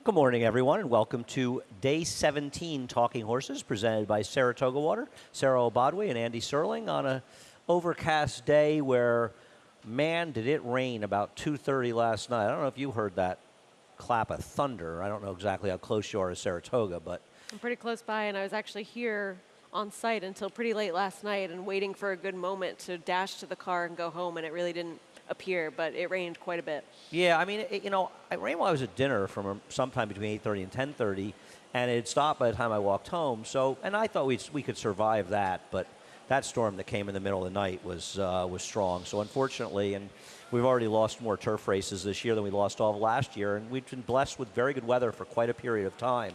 Good morning, everyone, and welcome to Day 17 Talking Horses, presented by Saratoga Water. Sarah Obadwe and Andy Serling on a overcast day where, man, did it rain about 2:30 last night. I don't know if you heard that clap of thunder. I don't know exactly how close you are to Saratoga, but I'm pretty close by, and I was actually here on site until pretty late last night and waiting for a good moment to dash to the car and go home, and it really didn't appear, but it rained quite a bit. yeah, I mean, it rained while I was at dinner from sometime between 8:30 and 10:30, and it had stopped by the time I walked home. So, and I thought we could survive that, but that storm that came in the middle of the night was strong. So, unfortunately, and we've already lost more turf races this year than we lost all of last year, and we've been blessed with very good weather for quite a period of time.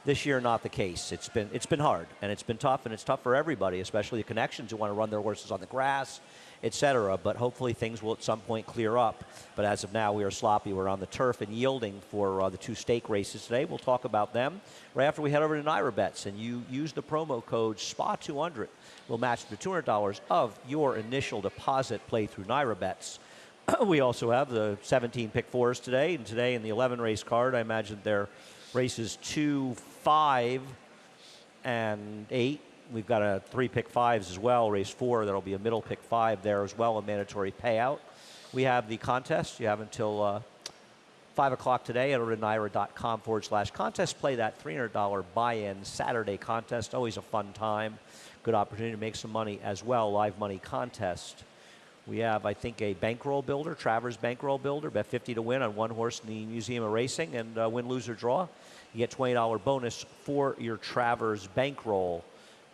This year, not the case. It's been hard, and it's been tough, and it's tough for everybody, especially the connections who want to run their horses on the grass, etc. But hopefully things will at some point clear up. But as of now, we are sloppy. We're on the turf and yielding for the two stake races today. We'll talk about them right after we head over to NYRA Bets, and you use the promo code SPA200. We'll match the $200 of your initial deposit play through NYRA Bets. We also have the 17 pick fours today, and today in the 11 race card, I imagine they're races 2, 5, and 8. We've got a 3 pick fives as well, race 4. There'll be a middle pick 5 there as well, a mandatory payout. We have the contest. You have until 5 o'clock today at NYRA.com/contest. Play that $300 buy-in Saturday contest. Always a fun time. Good opportunity to make some money as well. Live money contest. We have, I think, a bankroll builder, Travers bankroll builder, bet 50 to win on one horse in the Museum of Racing, and win, lose, or draw. You get $20 bonus for your Travers bankroll.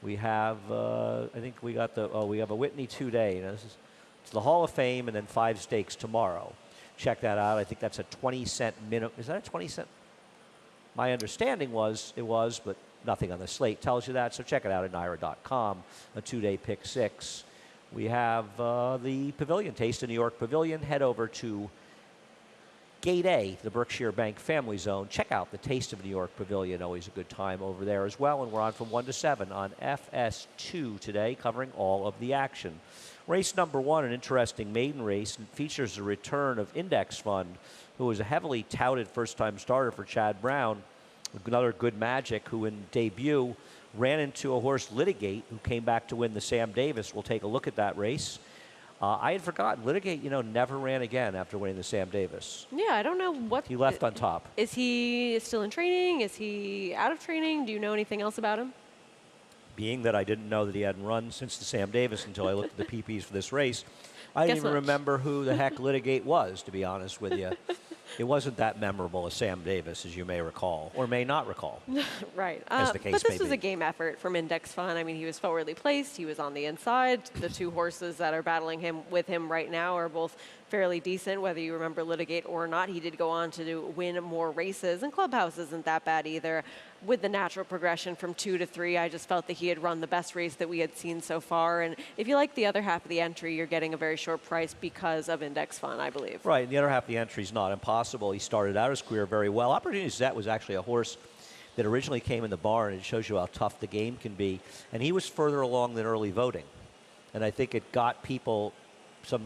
We have, I think we got we have a Whitney 2-day. It's the Hall of Fame and then 5 stakes tomorrow. Check that out. I think that's a 20-cent minimum. Is that a 20-cent? My understanding was it was, but nothing on the slate tells you that. So check it out at NYRA.com, a 2-day pick 6. We have the Pavilion, Taste of New York Pavilion. Head over to Gate A, the Berkshire Bank Family Zone. Check out the Taste of New York Pavilion. Always a good time over there as well. And we're on from 1 to 7 on FS2 today, covering all of the action. Race number 1, an interesting maiden race, and features the return of Index Fund, who was a heavily touted first-time starter for Chad Brown. Another good magic, who in debut ran into a horse, Litigate, who came back to win the Sam Davis. We'll take a look at that race. I had forgotten, Litigate, never ran again after winning the Sam Davis. Yeah, I don't know what... He left on top. Is he still in training? Is he out of training? Do you know anything else about him? Being that I didn't know that he hadn't run since the Sam Davis until I looked at the PPs for this race, I didn't even remember who the heck Litigate was, to be honest with you. It wasn't that memorable as Sam Davis, as you may recall, or may not recall. Right. As the case but this may was be. a game effort from Index Fund. I mean, he was forwardly placed. He was on the inside. The two horses that are battling with him right now are both fairly decent, whether you remember Litigate or not. He did go on to win more races, and Clubhouse isn't that bad either. With the natural progression from 2 to 3, I just felt that he had run the best race that we had seen so far. And if you like the other half of the entry, you're getting a very short price because of Index Fund, I believe. Right, and the other half of the entry is not impossible. He started out his career very well. Opportunity Set was actually a horse that originally came in the barn. It shows you how tough the game can be. And he was further along than early voting. And I think it got people,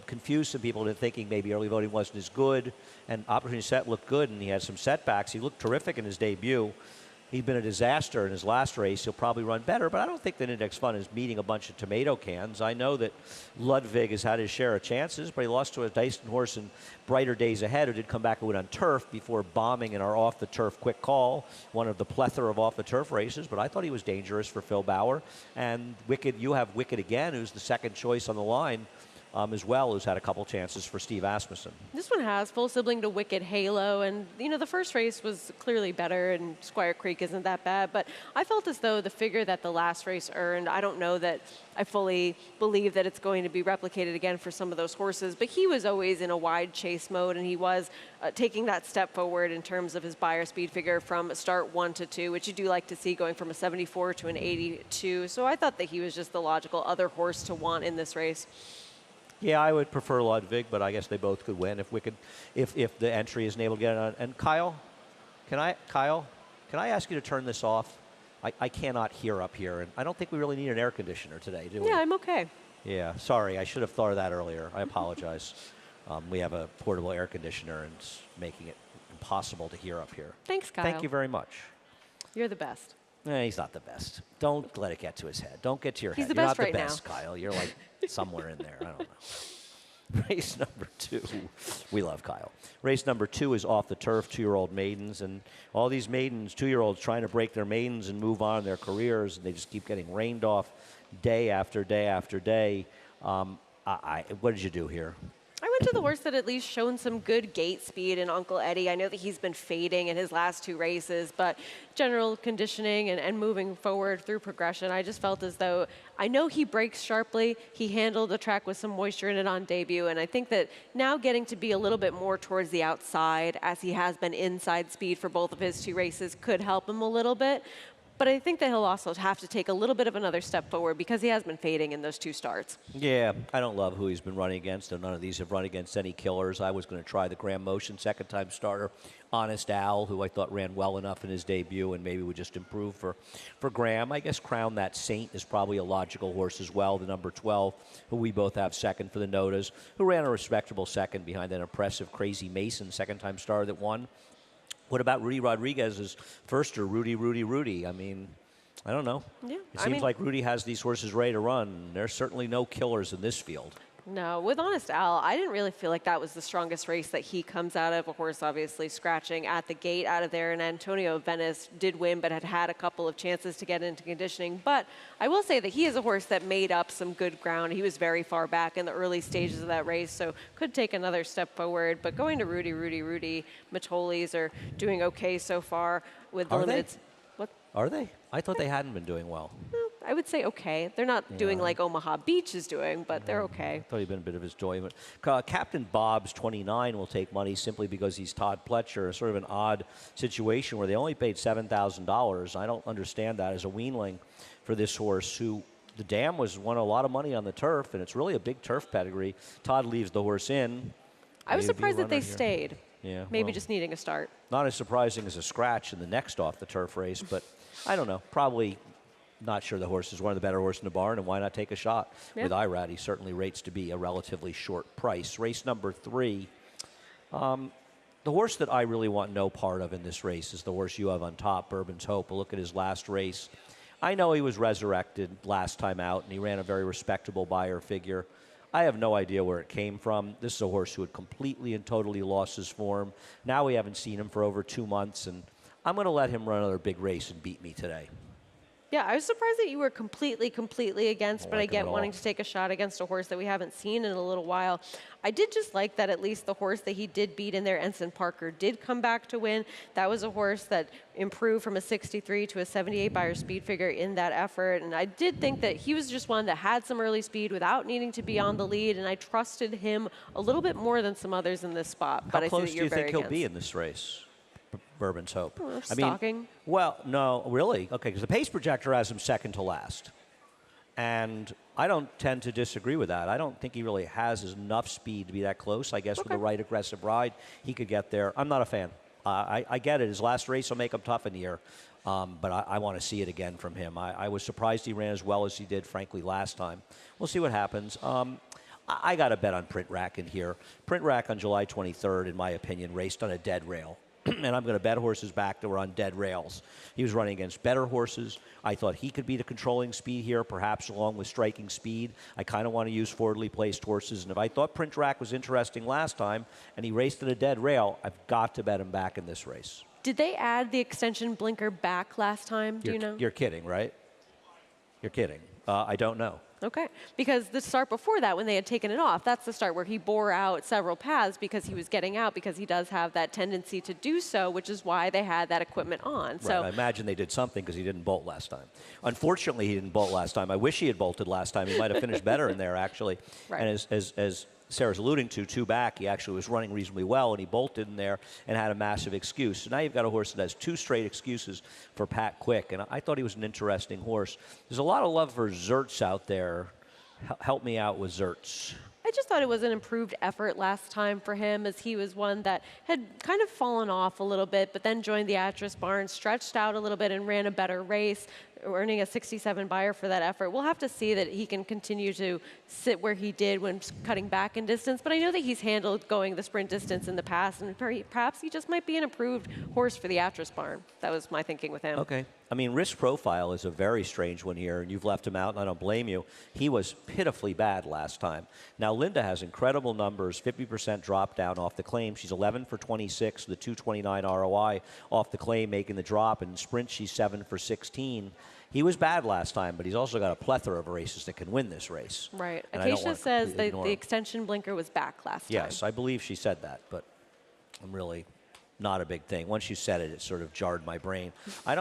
confused some people into thinking maybe early voting wasn't as good. And Opportunity Set looked good, and he had some setbacks. He looked terrific in his debut. He'd been a disaster in his last race. He'll probably run better, but I don't think that Index Fund is meeting a bunch of tomato cans. I know that Ludwig has had his share of chances, but he lost to a Dyson horse in Brighter Days Ahead, who did come back and win on turf before bombing in our off-the-turf quick call, one of the plethora of off-the-turf races. But I thought he was dangerous for Phil Bauer. And Wicked, you have Wicked again, who's the second choice on the line. As well, who's had a couple chances for Steve Asmussen. This one has full sibling to Wicked Halo, and the first race was clearly better, and Squire Creek isn't that bad, but I felt as though the figure that the last race earned, I don't know that I fully believe that it's going to be replicated again for some of those horses, but he was always in a wide chase mode, and he was taking that step forward in terms of his buyer speed figure from start 1 to 2, which you do like to see, going from a 74 to an 82, so I thought that he was just the logical other horse to want in this race. Yeah, I would prefer Ludwig, but I guess they both could win if the entry isn't able to get it on. And Kyle, can I ask you to turn this off? I cannot hear up here, and I don't think we really need an air conditioner today, do we? Yeah, I'm okay. Yeah, sorry, I should have thought of that earlier. I apologize. We have a portable air conditioner, and it's making it impossible to hear up here. Thanks, Kyle. Thank you very much. You're the best. He's not the best. Don't let it get to his head. Don't get to your He's head. the You're best not right the now. best, Kyle. You're like somewhere in there. I don't know. Race number 2. We love Kyle. Race number 2 is off the turf, 2-year-old maidens. And all these maidens, 2-year-olds, trying to break their maidens and move on in their careers, and they just keep getting rained off day after day after day. What did you do here? I went to the horse that at least shown some good gate speed in Uncle Eddie. I know that he's been fading in his last 2 races, but general conditioning and moving forward through progression, I just felt as though, I know he breaks sharply. He handled the track with some moisture in it on debut, and I think that now getting to be a little bit more towards the outside, as he has been inside speed for both of his 2 races, could help him a little bit. But I think that he'll also have to take a little bit of another step forward because he has been fading in those 2 starts. Yeah, I don't love who he's been running against, and none of these have run against any killers. I was going to try the Graham Motion second-time starter, Honest Al, who I thought ran well enough in his debut and maybe would just improve for Graham. I guess Crown That Saint is probably a logical horse as well, the number 12, who we both have second for the Notas, who ran a respectable second behind an impressive Crazy Mason second-time starter that won. What about Rudy Rodriguez's firster, Rudy? I mean, I don't know. Yeah, It seems like Rudy has these horses ready to run. There's certainly no killers in this field. No, with Honest Al, I didn't really feel like that was the strongest race that he comes out of. A horse obviously scratching at the gate out of there, and Antonio Venice did win, but had a couple of chances to get into conditioning. But I will say that he is a horse that made up some good ground. He was very far back in the early stages of that race, so could take another step forward. But going to Rudy, Matolis are doing okay so far with the limited. What? Are they? I thought they hadn't been doing well. I would say okay. They're not doing like Omaha Beach is doing, but they're okay. I thought he'd been a bit of his joy. But Captain Bob's 29 will take money simply because he's Todd Pletcher. Sort of an odd situation where they only paid $7,000. I don't understand that as a weanling for this horse who the dam won a lot of money on the turf, and it's really a big turf pedigree. Todd leaves the horse in. I was surprised that they stayed. Yeah, Maybe well, just needing a start. Not as surprising as a scratch in the next off the turf race, but I don't know. Probably not sure the horse is one of the better horses in the barn, and why not take a shot with Irad? He certainly rates to be a relatively short price. Race number 3. The horse that I really want no part of in this race is the horse you have on top, Bourbon's Hope. We'll look at his last race. I know he was resurrected last time out, and he ran a very respectable buyer figure. I have no idea where it came from. This is a horse who had completely and totally lost his form. Now we haven't seen him for over 2 months, and I'm going to let him run another big race and beat me today. Yeah, I was surprised that you were completely against, but I like him get at wanting all. to take a shot against a horse that we haven't seen in a little while. I did just like that at least the horse that he did beat in there, Ensign Parker, did come back to win. That was a horse that improved from a 63 to a 78 buyer speed figure in that effort. And I did think that he was just one that had some early speed without needing to be on the lead, and I trusted him a little bit more than some others in this spot. How But I see close that do you're you think very he'll be against. in this race? Bourbon's Hope. Stalking. Well, no, really? Okay, because the pace projector has him second to last. And I don't tend to disagree with that. I don't think he really has enough speed to be that close. I guess with the right aggressive ride, he could get there. I'm not a fan. I get it. His last race will make him tough in here. But I want to see it again from him. I was surprised he ran as well as he did, frankly, last time. We'll see what happens. I got to bet on Print Rack in here. Print Rack on July 23rd, in my opinion, raced on a dead rail. And I'm going to bet horses back that were on dead rails. He was running against better horses. I thought he could be the controlling speed here, perhaps along with striking speed. I kind of want to use forwardly placed horses. And if I thought Print Rack was interesting last time and he raced at a dead rail, I've got to bet him back in this race. Did they add the extension blinker back last time? Do you know? You're kidding, right? You're kidding. I don't know. Okay, because the start before that, when they had taken it off, that's the start where he bore out several paths because he was getting out, because he does have that tendency to do so, which is why they had that equipment on. Right. So I imagine they did something because he didn't bolt last time. Unfortunately, he didn't bolt last time. I wish he had bolted last time. He might have finished better in there, actually. Right. And as Sarah's alluding to, 2 back, he actually was running reasonably well, and he bolted in there and had a massive excuse. So now you've got a horse that has 2 straight excuses for Pat Quick, and I thought he was an interesting horse. There's a lot of love for Zertz out there. Help me out with Zertz. I just thought it was an improved effort last time for him, as he was one that had kind of fallen off a little bit, but then joined the Atras barn, stretched out a little bit, and ran a better race. earning a 67 buyer for that effort. We'll have to see that he can continue to sit where he did when cutting back in distance, but I know that he's handled going the sprint distance in the past, and perhaps he just might be an improved horse for the Atras barn. That was my thinking with him. Okay. I mean, risk profile is a very strange one here, and you've left him out, and I don't blame you. He was pitifully bad last time. Now, Linda has incredible numbers, 50% drop down off the claim. She's 11 for 26, the 229 ROI off the claim, making the drop. And in sprint, she's 7 for 16. He was bad last time, but he's also got a plethora of races that can win this race. Right. And I don't Acacia want to says completely that ignore the him. extension blinker was back last time. Yes, I believe she said that, but I'm really not a big thing. Once you said it, it sort of jarred my brain. I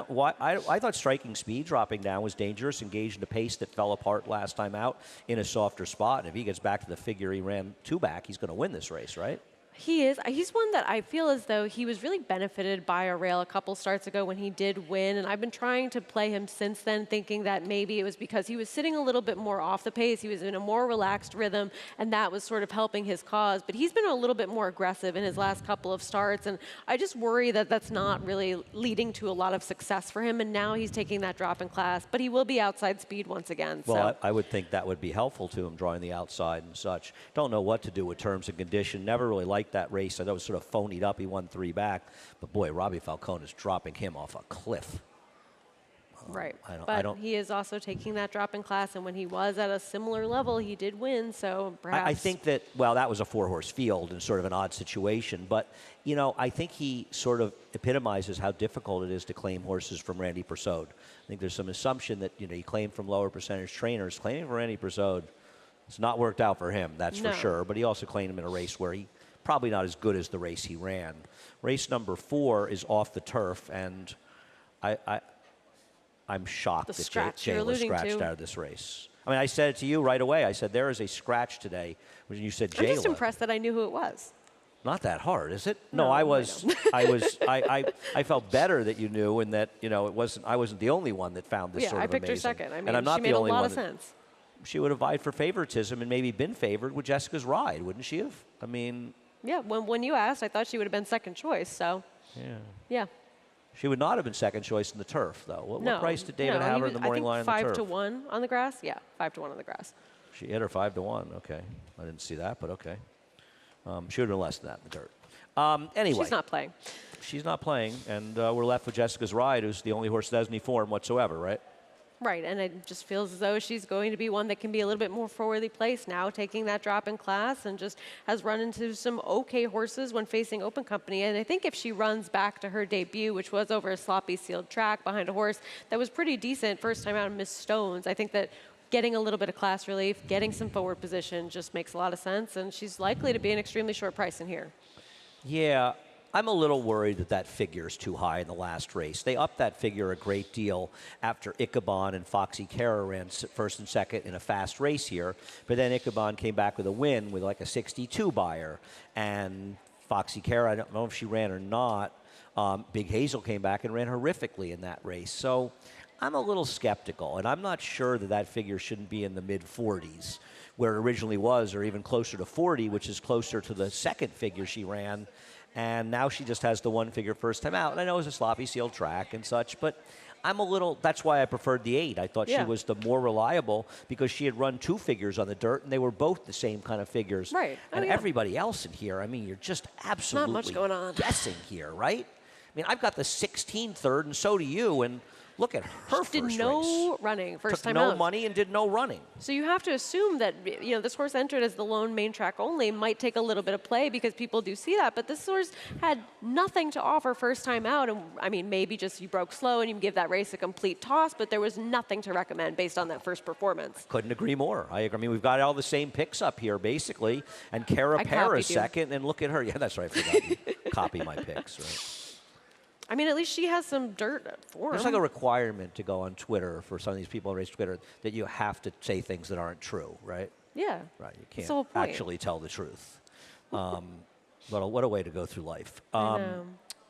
thought striking speed dropping down was dangerous, engaged in a pace that fell apart last time out in a softer spot. And if he gets back to the figure he ran two back, he's going to win this race, right? He is. He's one that I feel as though he was really benefited by a rail a couple starts ago when he did win, and I've been trying to play him since then, thinking that maybe it was because he was sitting a little bit more off the pace, he was in a more relaxed rhythm, and that was sort of helping his cause. But he's been a little bit more aggressive in his last couple of starts, and I just worry that that's not really leading to a lot of success for him, and now he's taking that drop in class, but he will be outside speed once again. Well, so. I would think that would be helpful to him, drawing the outside and such. Don't know what to do with terms and condition. Never really liked that race. I thought it was sort of phonied up. He won 3 back. But, boy, Robbie Falcone is dropping him off a cliff. Right. I But don't, he is also taking that drop in class, and when he was at a similar level, he did win, so perhaps. I think that, well, that was a 4-horse field and sort of an odd situation. But, you know, I think he sort of epitomizes how difficult it is to claim horses from Randy Persaud. I think there's some assumption that, you know, you claim from lower percentage trainers. Claiming for Randy Persaud, it's not worked out for him, that's No. for sure. But he also claimed him in a race where he probably not as good as the race he ran. Race number 4 is off the turf, and I'm shocked The that scratch you're Jay was alluding scratched to. out of this race. I mean, I said it to you right away. I said, there is a scratch today. When you said I'm just Jayla. impressed that I knew who it was. Not that hard, is it? No, No, I I was, know. I felt better that you knew, and that, you know, I wasn't the only one that found this Yeah, sort I of picked her amazing. second. I mean, and I'm not she the made a only lot one of that- sense. She would have vied for favoritism and maybe been favored with Jessica's ride, wouldn't she have? I mean, Yeah, when you asked, I thought she would have been second choice, so. Yeah. she would not have been second choice in the turf, though. What No. price did David no, have he her in the was- morning line on the I think turf? 5 to 1 on the grass? Yeah, 5 to 1 on the grass. She hit her 5 to 1. Okay, I didn't see that, but okay. She would have been less than that in the dirt. Anyway, She's not playing. she's not playing, and we're left with Jessica's ride, who's the only horse that has any form whatsoever, right? Right, and it just feels as though she's going to be one that can be a little bit more forwardly placed now, taking that drop in class, and just has run into some okay horses when facing open company. And I think if she runs back to her debut, which was over a sloppy sealed track behind a horse that was pretty decent first time out in Miss Stones, I think that getting a little bit of class relief, getting some forward position just makes a lot of sense, and she's likely to be an extremely short price in here. Yeah, I'm a little worried that that figure is too high in the last race. They upped that figure a great deal after Ichabod and Foxy Cara ran first and second in a fast race here. But then Ichabod came back with a win with like a 62 buyer. And Foxy Cara, I don't know if she ran or not. Big Hazel came back and ran horrifically in that race. So I'm a little skeptical, and I'm not sure that that figure shouldn't be in the mid-40s, where it originally was, or even closer to 40, which is closer to the second figure she ran. And now she just has the one figure first time out. And I know it's a sloppy sealed track and such, but I'm a little, that's why I preferred the 8. I thought she Yeah. was the more reliable because she had run 2 figures on the dirt, and they were both the same kind of figures. Right. Oh, And yeah. everybody else in here, I mean, you're just absolutely much going on. guessing here, right? I mean, I've got the 16 third, and so do you, and look at her Did first no race. running first Took time no out. money and did no running. So you have to assume that, you know, this horse entered as the lone main track only might take a little bit of play because people do see that. But this horse had nothing to offer first time out. And I mean, maybe just you broke slow and you give that race a complete toss, but there was nothing to recommend based on that first performance. Couldn't agree more. I agree. I mean, we've got all the same picks up here, basically. And Cara I Para copied you. second, and look at her. Yeah, that's right. I forgot you copy my picks, right? I mean, at least she has some dirt for There's like a requirement to go on Twitter for some of these people on race Twitter that you have to say things that aren't true, right? Yeah. Right. You That's the whole can't point. actually tell the truth. What a way to go through life. I know.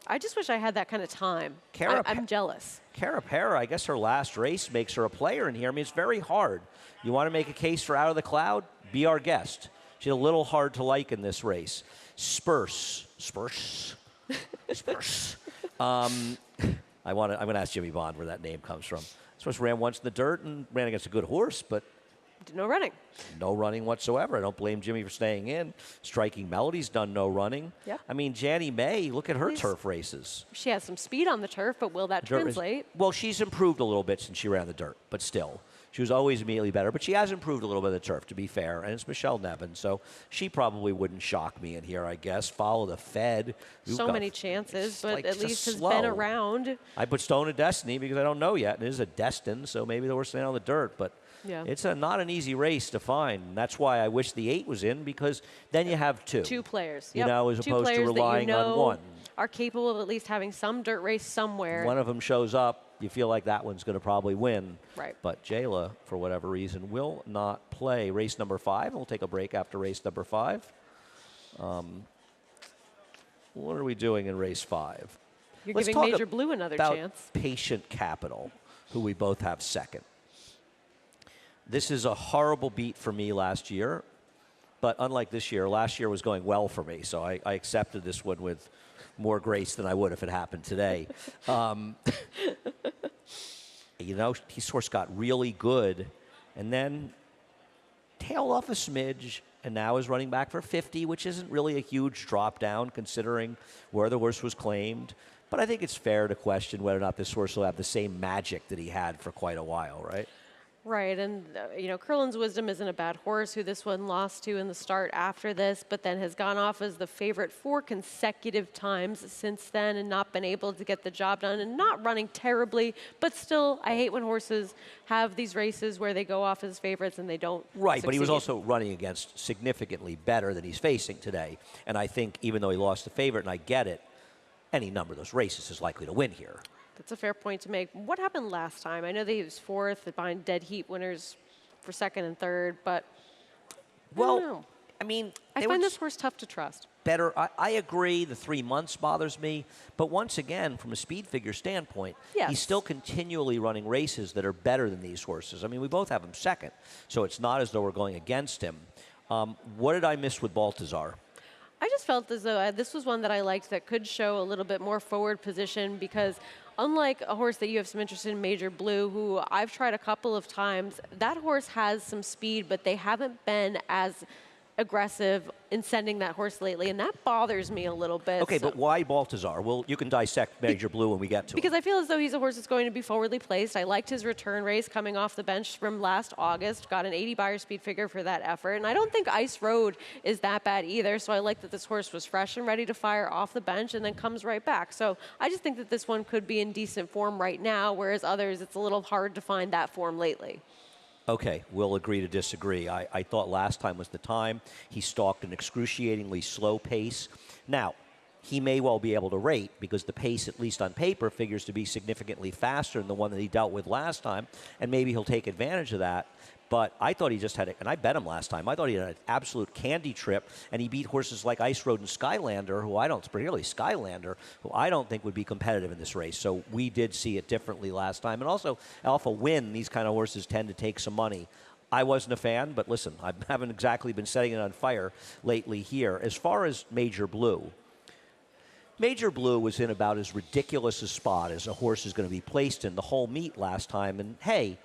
I just wish I had that kind of time. Cara I'm jealous. Cara Para, I guess her last race makes her a player in here. I mean, it's very hard. You want to make a case for Out of the Cloud? Be our guest. She's a little hard to like in this race. Spurs. I'm going to ask Jimmy Bond where that name comes from. Source ran once in the dirt and ran against a good horse, but No running. no running whatsoever. I don't blame Jimmy for staying in. Striking Melody's done no running. Yep. I mean, Jannie May, look at her Yes. turf races. She has some speed on the turf, but will that Dirt race- translate? Well, she's improved a little bit since she ran the dirt, but still. She was always immediately better, but she has improved a little bit of the turf, to be fair, and it's Michelle Nevin, so she probably wouldn't shock me in here, I guess. Follow the Fed. So many chances, It's but like at just least has slow. been around. I put Stone of Destiny because I don't know yet, and it is a Destin, so maybe the horse staying on the dirt, but Yeah. it's not an easy race to find. That's why I wish the 8 was in, because then you have two. Two players. You Yep. know, as Two opposed to players that relying you on know one. are capable of at least having some dirt race somewhere. One of them shows up, you feel like that one's going to probably win. Right. But Jayla, for whatever reason, will not play race number 5. And we'll take a break after race number 5. What are we doing in race 5? You're Let's giving talk Major Blue another about chance. Patient Capital, who we both have second. This is a horrible beat for me last year. But unlike this year, last year was going well for me. So I accepted this one with more grace than I would if it happened today. You know, his horse got really good and then tailed off a smidge and now is running back for 50, which isn't really a huge drop down considering where the horse was claimed. But I think it's fair to question whether or not this horse will have the same magic that he had for quite a while, right? Right, and Curlin's Wisdom isn't a bad horse who this one lost to in the start after this, but then has gone off as the favorite 4 consecutive times since then and not been able to get the job done and not running terribly, but still, I hate when horses have these races where they go off as favorites and they don't Right, but he was succeed. also running against significantly better than he's facing today. And I think even though he lost the favorite, and I get it, any number of those races is likely to win here. That's a fair point to make. What happened last time? I know that he was 4th behind dead heat winners for 2nd and 3rd, but I don't know. I mean, I they were find this just horse tough to trust. better. I agree, the 3 months bothers me. But once again, from a speed figure standpoint, Yes. he's still continually running races that are better than these horses. I mean, we both have him second, so it's not as though we're going against him. What did I miss with Baltazar? I just felt as though this was one that I liked that could show a little bit more forward position because unlike a horse that you have some interest in, Major Blue, who I've tried a couple of times, that horse has some speed, but they haven't been as aggressive in sending that horse lately, and that bothers me a little bit. Okay, So- but why Baltazar? Well, you can dissect Major Blue when we get to because him. I feel as though he's a horse that's going to be forwardly placed. I liked his return race coming off the bench from last August. Got an 80 Beyer speed figure for that effort. And I don't think Ice Road is that bad either. So I like that this horse was fresh and ready to fire off the bench and then comes right back. So I just think that this one could be in decent form right now, whereas others, it's a little hard to find that form lately. Okay, we'll agree to disagree. I thought last time was the time. He stalked an excruciatingly slow pace. Now, he may well be able to rate because the pace, at least on paper, figures to be significantly faster than the one that he dealt with last time, and maybe he'll take advantage of that. But I thought he just had, and I bet him last time, I thought he had an absolute candy trip, and he beat horses like Ice Road and Skylander, particularly Skylander, who I don't think would be competitive in this race. So we did see it differently last time. And also, Alpha Win, these kind of horses tend to take some money. I wasn't a fan, but listen, I haven't exactly been setting it on fire lately here. As far as Major Blue was in about as ridiculous a spot as a horse is going to be placed in the whole meet last time. And hey,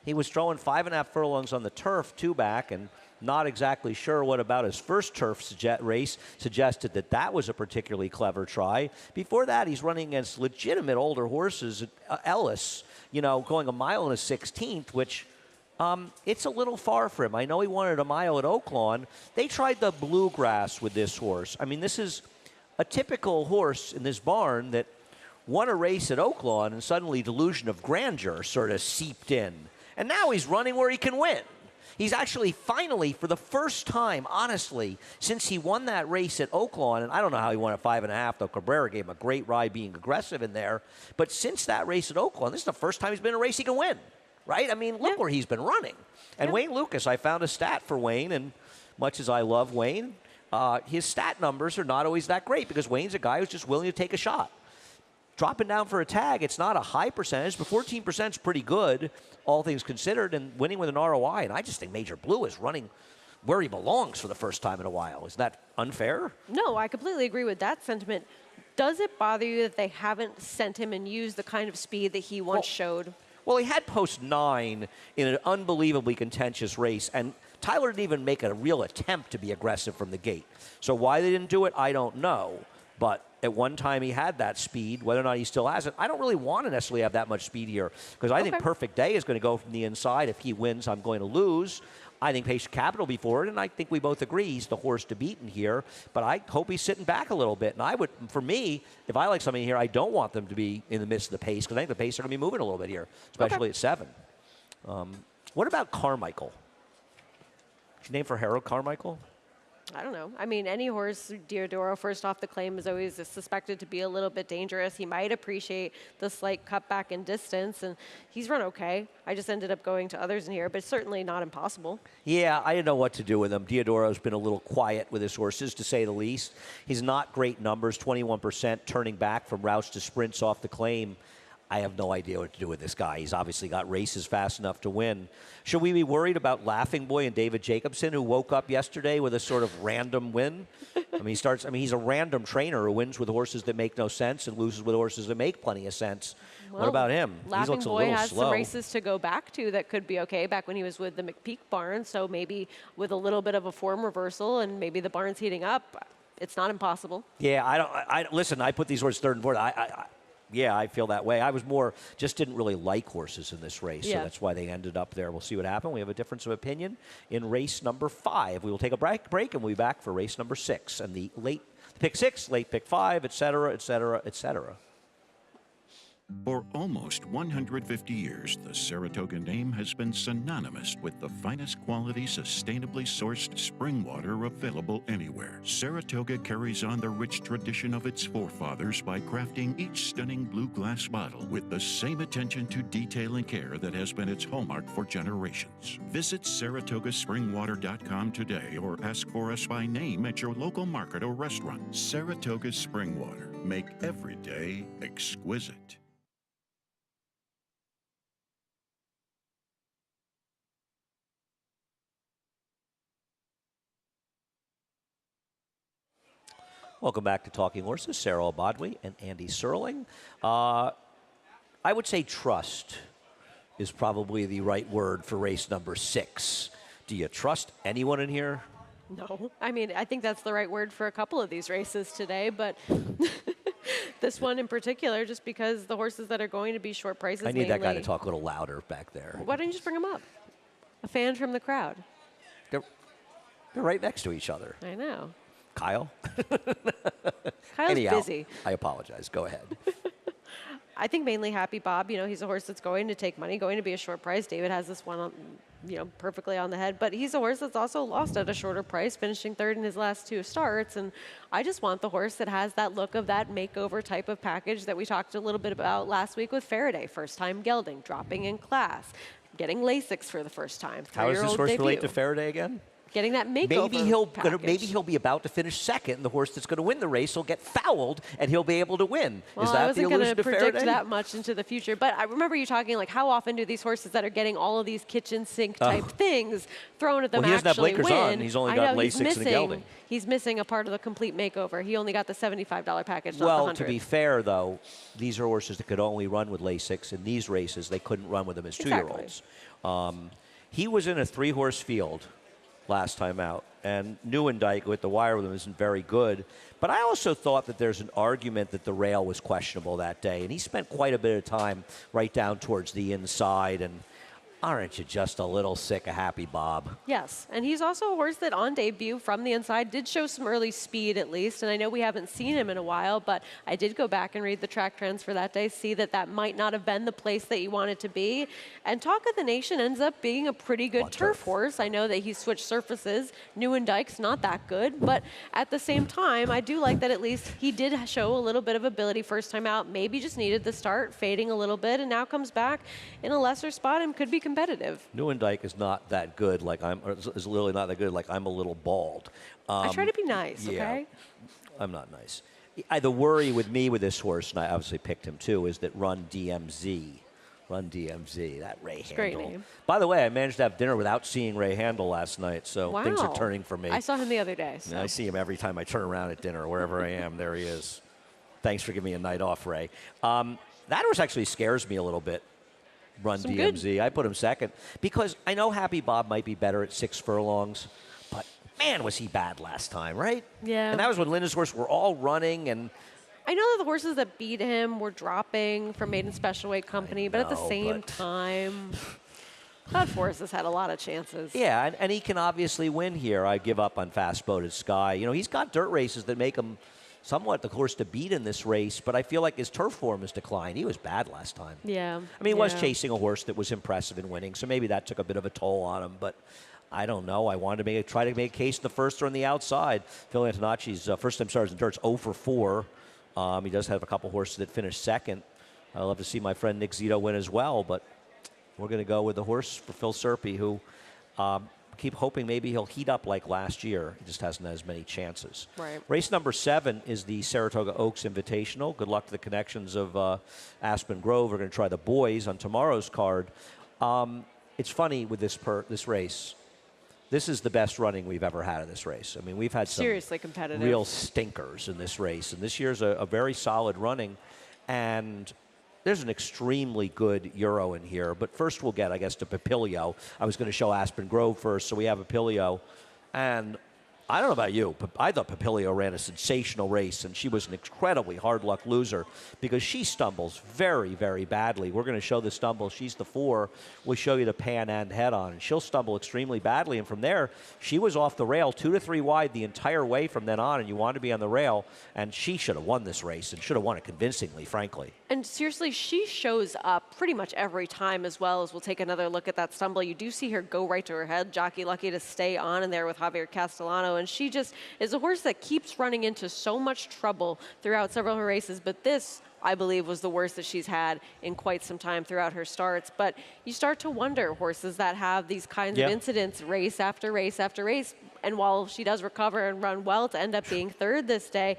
he was throwing 5.5 furlongs on the turf, 2 back, and not exactly sure what about his first turf race suggested that was a particularly clever try. Before that, he's running against legitimate older horses. Ellis, going a mile and a 16th, which it's a little far for him. I know he wanted a mile at Oaklawn. They tried the bluegrass with this horse. I mean, this is a typical horse in this barn that won a race at Oaklawn and suddenly delusion of grandeur sort of seeped in. And now he's running where he can win. He's actually finally, for the first time, honestly, since he won that race at Oaklawn, and I don't know how he won at 5.5, though Cabrera gave him a great ride being aggressive in there. But since that race at Oaklawn, this is the first time he's been in a race he can win, right? I mean, look where he's been running. And Wayne Lucas, I found a stat for Wayne, and much as I love Wayne, his stat numbers are not always that great because Wayne's a guy who's just willing to take a shot. Dropping down for a tag, it's not a high percentage, but 14% is pretty good, all things considered, and winning with an ROI. And I just think Major Blue is running where he belongs for the first time in a while. Is that unfair? No, I completely agree with that sentiment. Does it bother you that they haven't sent him and used the kind of speed that he once showed? Well, he had post 9 in an unbelievably contentious race, and Tyler didn't even make a real attempt to be aggressive from the gate. So why they didn't do it, I don't know. But at one time he had that speed. Whether or not he still has it, I don't really want to necessarily have that much speed here because I think Perfect Day is going to go from the inside. If he wins, I'm going to lose. I think Patient Capital will be forward, and I think we both agree he's the horse to beat in here. But I hope he's sitting back a little bit. And I would, for me, if I like something here, I don't want them to be in the midst of the pace because I think the pace are going to be moving a little bit here, especially at 7. What about Carmichael? Name for Harold Carmichael? I don't know. I mean, any horse, Diodoro, first off the claim, is always suspected to be a little bit dangerous. He might appreciate the slight cutback in distance, and he's run okay. I just ended up going to others in here, but certainly not impossible. Yeah, I didn't know what to do with him. Diodoro's been a little quiet with his horses, to say the least. He's not great numbers, 21% turning back from routes to sprints off the claim. I have no idea what to do with this guy. He's obviously got races fast enough to win. Should we be worried about Laughing Boy and David Jacobson, who woke up yesterday with a sort of random win? He's a random trainer who wins with horses that make no sense and loses with horses that make plenty of sense. Well, what about him? Laughing looks a Boy little has slow. some races to go back to that could be okay, back when he was with the McPeak barn. So maybe with a little bit of a form reversal and maybe the barn's heating up, it's not impossible. Yeah, listen, I put these horses 3rd and 4th. Yeah, I feel that way. I was just didn't really like horses in this race, so that's why they ended up there. We'll see what happens. We have a difference of opinion in race number 5. We will take a break, and we'll be back for race number 6 and the late pick 6, late pick 5, et cetera, et cetera, et cetera. For almost 150 years, the Saratoga name has been synonymous with the finest quality, sustainably sourced spring water available anywhere. Saratoga carries on the rich tradition of its forefathers by crafting each stunning blue glass bottle with the same attention to detail and care that has been its hallmark for generations. Visit SaratogaSpringwater.com today or ask for us by name at your local market or restaurant. Saratoga Spring Water. Make every day exquisite. Welcome back to Talking Horses. Sarah Albadwi and Andy Serling. I would say trust is probably the right word for race number 6. Do you trust anyone in here? No. I mean, I think that's the right word for a couple of these races today, but this one in particular, just because the horses that are going to be short prices I need that guy to talk a little louder back there. Why don't you just bring him up? A fan from the crowd. They're right next to each other. I know. Kyle? Kyle's Anyhow, busy. I apologize. Go ahead. I think mainly Happy Bob. He's a horse that's going to take money, going to be a short price. David has this one on, perfectly on the head. But he's a horse that's also lost at a shorter price, finishing 3rd in his last 2 starts. And I just want the horse that has that look of that makeover type of package that we talked a little bit about last week with Faraday. First time gelding, dropping in class, getting Lasix for the first time. How does this horse debut. relate to Faraday again? Getting that makeover Maybe he'll be about to finish 2nd, and the horse that's going to win the race will get fouled, and he'll be able to win. Well, Is that I wasn't the illusion going to of predict Faraday? that much into the future, but I remember you talking like how often do these horses that are getting all of these kitchen sink type things thrown at them he doesn't have actually blinkers win? on. He's only got Lasix and a gelding. He's missing a part of the complete makeover. He only got the $75 package, not the Well, 100. to be fair, though, these are horses that could only run with Lasix. In these races, they couldn't run with them as 2-year-olds. He was in a 3-horse field last time out, and Neuendijk with the wire with him isn't very good. But I also thought that there's an argument that the rail was questionable that day, and he spent quite a bit of time right down towards the inside, and aren't you just a little sick of Happy Bob? Yes, and he's also a horse that on debut from the inside did show some early speed at least, and I know we haven't seen him in a while, but I did go back and read the track trends for that day, see that that might not have been the place that you want it to be, and Talk of the Nation ends up being a pretty good turf horse. I know that he switched surfaces. Neuendijk's not that good, but at the same time, I do like that at least he did show a little bit of ability first time out, maybe just needed the start, fading a little bit, and now comes back in a lesser spot and could be competitive. Neuendijk is not that good. Is literally not that good. Like I'm a little bald. I try to be nice. Yeah, Okay. I'm not nice. The worry with me with this horse, and I obviously picked him too, is that Run DMZ. Run DMZ, that Ray Handel. Great name. By the way, I managed to have dinner without seeing Ray Handel last night, so Wow. things are turning for me. I saw him the other day. So. And I see him every time I turn around at dinner, wherever I am. There he is. Thanks for giving me a night off, Ray. That horse actually scares me a little bit. Run Some DMZ. I put him second because I know Happy Bob might be better at 6 furlongs, but man, was he bad last time, right? Yeah. And that was when Linda's horse were all running, and I know that the horses that beat him were dropping from Maiden Special Weight Company, but at the know, same but- time, Cloud Forest has had a lot of chances. yeah, and he can obviously win here. I give up on Fast Boated Sky. You know, he's got dirt races that make him somewhat the horse to beat in this race, but I feel like his turf form has declined. He was bad last time. Yeah. I mean, he was yeah. chasing a horse that was impressive in winning, so maybe that took a bit of a toll on him, but I don't know. I wanted to try to make a case in the first or on the outside. Phil Antonacci's first-time starters in dirt's 0 for 4. He does have a couple horses that finished second. I'd love to see my friend Nick Zito win as well, but we're going to go with the horse for Phil Serpy, who keep hoping maybe he'll heat up like last year. He just hasn't had as many chances. Right. Race number 7 is the Saratoga Oaks Invitational. Good luck to the connections of Aspen Grove. We're going to try the boys on tomorrow's card. It's funny with this race. This is the best running we've ever had in this race. I mean, we've had some Seriously competitive. real stinkers in this race, and this year's a very solid running. And there's an extremely good Euro in here. But first we'll get, I guess, to Papilio. I was going to show Aspen Grove first, so we have Papilio. And I don't know about you, but I thought Papilio ran a sensational race, and she was an incredibly hard luck loser because she stumbles very, very badly. We're going to show the stumble. She's the 4. We'll show you the pan and head on, and she'll stumble extremely badly. And from there, she was off the rail 2 to 3 wide the entire way from then on, and you wanted to be on the rail, and she should have won this race and should have won it convincingly, frankly. And seriously, she shows up pretty much every time as well. As we'll take another look at that stumble. You do see her go right to her head. Jockey lucky to stay on in there with Javier Castellano. And she just is a horse that keeps running into so much trouble throughout several of her races. But this, I believe, was the worst that she's had in quite some time throughout her starts. But you start to wonder, horses that have these kinds of incidents race after race after race. And while she does recover and run well to end up being third this day,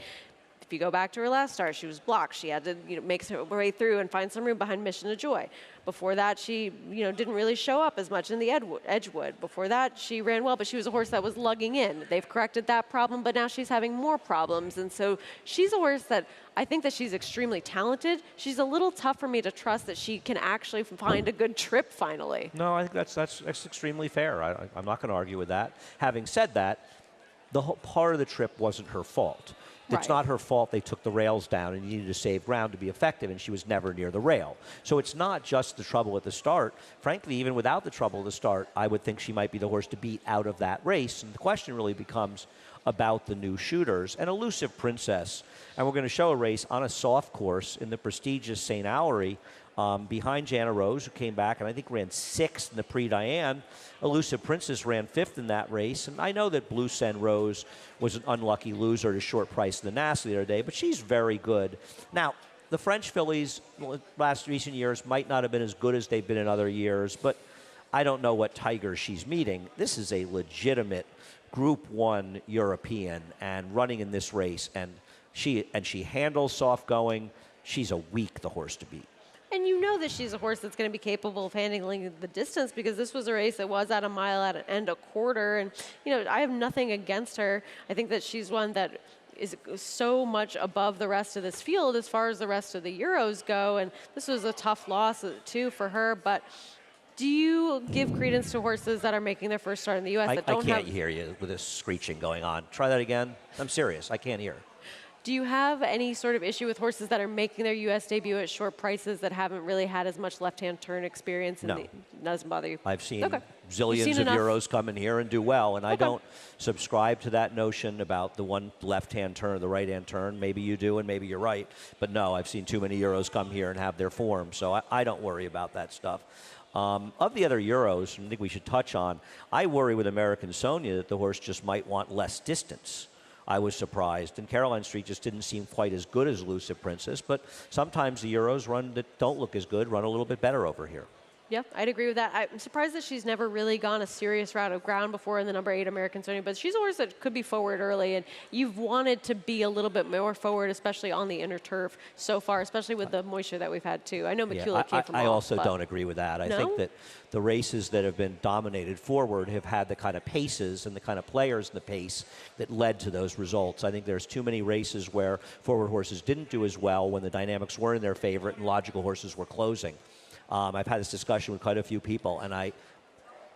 if you go back to her last start, she was blocked. She had to make her way through and find some room behind Mission of Joy. Before that, she didn't really show up as much in the Edgewood. Before that, she ran well, but she was a horse that was lugging in. They've corrected that problem, but now she's having more problems. And so she's a horse that I think that she's extremely talented. She's a little tough for me to trust that she can actually find a good trip finally. No, I think that's extremely fair. I'm not going to argue with that. Having said that, the whole part of the trip wasn't her fault. It's Right. not her fault they took the rails down and you needed to save ground to be effective, and she was never near the rail. So it's not just the trouble at the start. Frankly, even without the trouble at the start, I would think she might be the horse to beat out of that race. And the question really becomes about the new shooters. An Elusive Princess, and we're going to show a race on a soft course in the prestigious St. Allery behind Jana Rose, who came back and I think ran 6th in the Prix Diane. Elusive Princess ran 5th in that race, and I know that Blue Sen Rose was an unlucky loser at a short price in the Nass the other day, but she's very good. Now, the French fillies last recent years might not have been as good as they've been in other years, but I don't know what Tiger she's meeting. This is a legitimate Group 1 European and running in this race, and she handles soft going. She's a weak the horse to beat. And you know that she's a horse that's going to be capable of handling the distance because this was a race that was at a mile and a quarter. And, I have nothing against her. I think that she's one that is so much above the rest of this field as far as the rest of the Euros go. And this was a tough loss, too, for her. But do you give credence to horses that are making their first start in the U.S. I that don't can't have... hear you with this screeching going on. Try that again. I'm serious. I can't hear. Do you have any sort of issue with horses that are making their U.S. debut at short prices that haven't really had as much left-hand turn experience? No. Doesn't bother you? I've seen Okay. zillions You've seen of enough. Euros come in here and do well, and I Okay. don't subscribe to that notion about the one left-hand turn or the right-hand turn. Maybe you do, and maybe you're right. But no, I've seen too many Euros come here and have their form, so I don't worry about that stuff. Of the other Euros, I think we should touch on, I worry with American Sonia that the horse just might want less distance. I was surprised. And Caroline Street just didn't seem quite as good as Elusive Princess, but sometimes the Euros run that don't look as good run a little bit better over here. Yeah, I'd agree with that. I'm surprised that she's never really gone a serious route of ground before in the number 8 American Sonia, but she's a horse that could be forward early, and you've wanted to be a little bit more forward, especially on the inner turf so far, especially with the moisture that we've had too. I know McCulloch came from I off, also but- don't agree with that. I No? think that the races that have been dominated forward have had the kind of paces and the kind of players in the pace that led to those results. I think there's too many races where forward horses didn't do as well when the dynamics were in their favor and logical horses were closing. I've had this discussion with quite a few people, and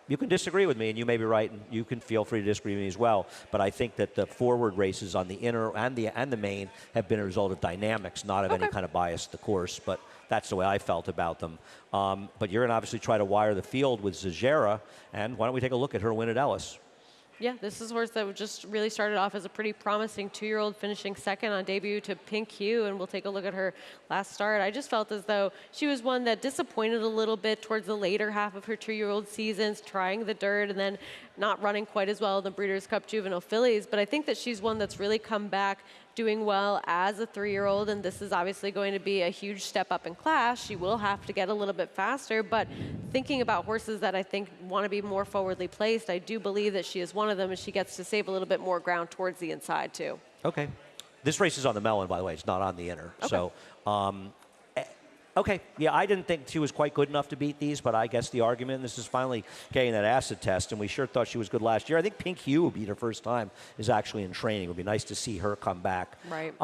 you can disagree with me, and you may be right, and you can feel free to disagree with me as well. But I think that the forward races on the inner and the main have been a result of dynamics, not of any kind of bias to the course. But that's the way I felt about them. But you're going to obviously try to wire the field with Zagera, and why don't we take a look at her win at Ellis? Yeah, this is a horse that just really started off as a pretty promising 2-year-old, finishing second on debut to Pink Hue, and we'll take a look at her last start. I just felt as though she was one that disappointed a little bit towards the later half of her 2-year-old seasons, trying the dirt and then not running quite as well in the Breeders' Cup Juvenile Fillies. But I think that she's one that's really come back doing well as a 3-year-old, and this is obviously going to be a huge step up in class. She will have to get a little bit faster, but thinking about horses that I think want to be more forwardly placed, I do believe that she is one of them, and she gets to save a little bit more ground towards the inside too. Okay. This race is on the Mellon, by the way. It's not on the inner. Okay. So, okay. Yeah, I didn't think she was quite good enough to beat these, but I guess the argument, this is finally getting that acid test, and we sure thought she was good last year. I think Pink Hue, who beat her first time, is actually in training. It would be nice to see her come back. Right.